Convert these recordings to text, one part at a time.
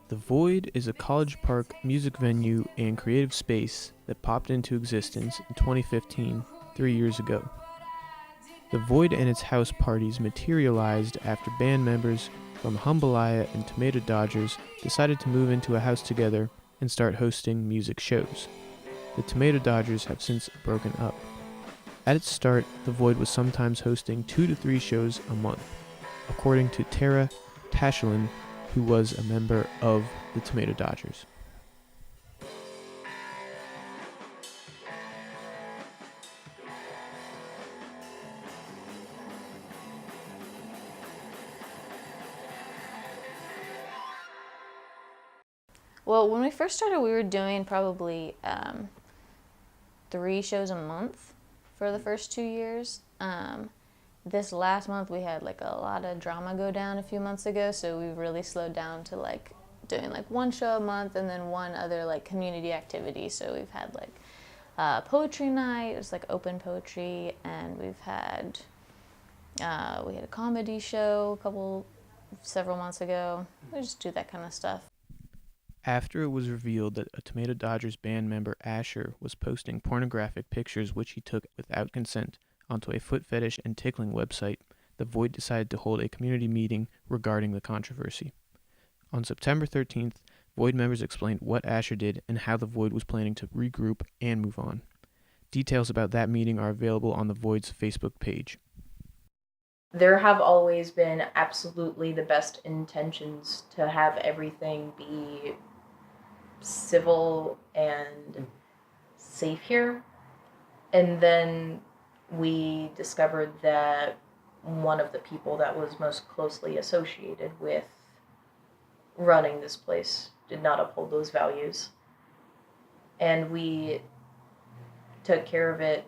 The Void is a College Park music venue and creative space that popped into existence in 2015, 3 years ago. The Void and its house parties materialized after band members from Humbalaya and Tomato Dodgers decided to move into a house together and start hosting music shows. The Tomato Dodgers have since broken up. At its start, the Void was sometimes hosting 2 to 3 shows a month, according to Tara Tashlin, who was a member of the Tomato Dodgers. Well, when we first started, we were doing probably 3 shows a month for the first 2 years. This last month we had like a lot of drama go down a few months ago, so we really slowed down to like doing like 1 show a month and then 1 other like community activity. So we've had like poetry night, it was like open poetry, and we've had we had a comedy show several months ago. We just do that kind of stuff. After it was revealed that a Tomato Dodgers band member, Asher, was posting pornographic pictures which he took without consent onto a foot fetish and tickling website, the Void decided to hold a community meeting regarding the controversy. On September 13th, Void members explained what Asher did and how the Void was planning to regroup and move on. Details about that meeting are available on the Void's Facebook page. There have always been absolutely the best intentions to have everything be civil and safe here. And then we discovered that one of the people that was most closely associated with running this place did not uphold those values. And we took care of it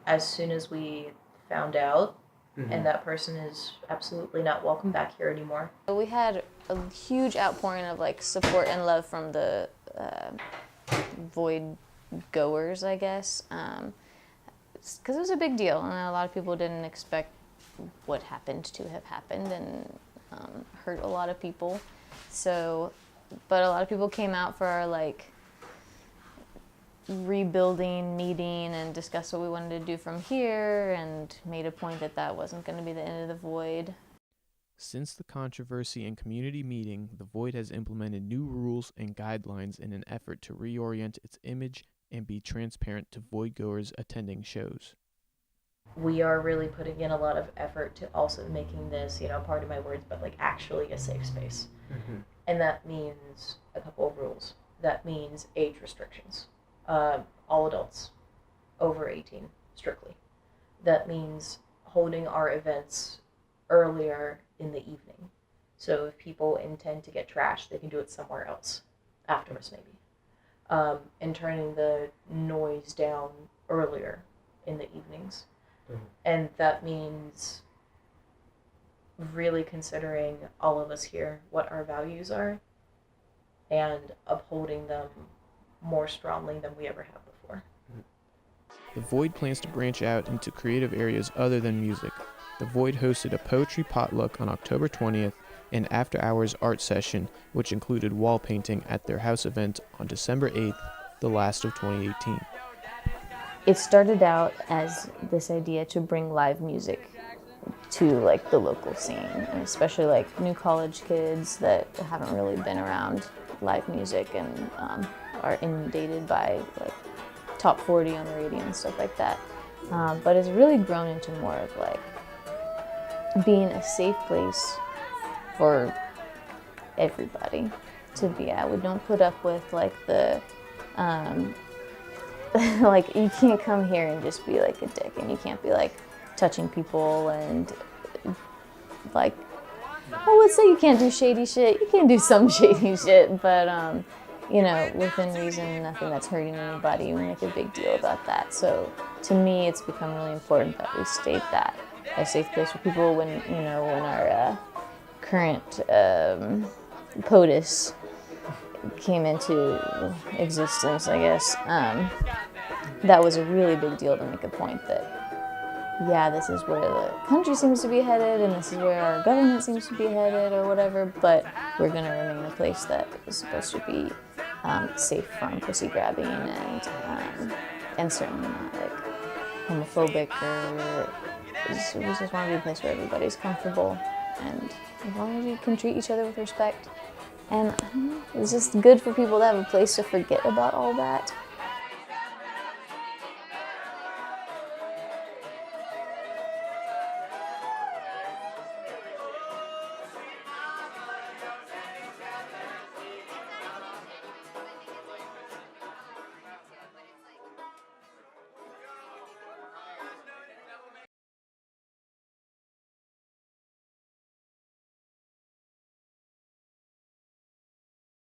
as soon as we found out. And that person is absolutely not welcome back here anymore. We had a huge outpouring of like support and love from the Void goers, I guess, because it was a big deal, and a lot of people didn't expect what happened to have happened, and hurt a lot of people. So, but a lot of people came out for our like rebuilding meeting and discussed what we wanted to do from here, and made a point that that wasn't going to be the end of the Void. Since the controversy and community meeting, the Void has implemented new rules and guidelines in an effort to reorient its image and be transparent to Void goers attending shows. We are really putting in a lot of effort to also making this, pardon my words, but like actually a safe space. And that means a couple of rules. That means age restrictions. All adults over 18, strictly. That means holding our events earlier in the evening. So if people intend to get trashed, they can do it somewhere else, afterwards maybe. And turning the noise down earlier in the evenings. And that means really considering all of us here, what our values are, and upholding them more strongly than we ever have before. The Void plans to branch out into creative areas other than music. The Void hosted a poetry potluck on October 20th and after-hours art session, which included wall painting at their house event on December 8th, the last of 2018. It started out as this idea to bring live music to like the local scene, and especially like new college kids that haven't really been around live music and are inundated by like top 40 on the radio and stuff like that. But it's really grown into more of like being a safe place for everybody to be at. We don't put up with like the like you can't come here and just be like a dick, and you can't be like touching people and like, well, let's say you can't do shady shit. You can do some shady shit, but within reason, nothing that's hurting anybody. We make a big deal about that. So to me, it's become really important that we state that a safe place for people when our current POTUS came into existence, I guess. That was a really big deal to make a point that yeah, this is where the country seems to be headed and this is where our government seems to be headed or whatever, but we're going to remain a place that is supposed to be safe from pussy grabbing and certainly not like homophobic or we just want to be a place where everybody's comfortable and as long as you can treat each other with respect. And I don't know, it's just good for people to have a place to forget about all that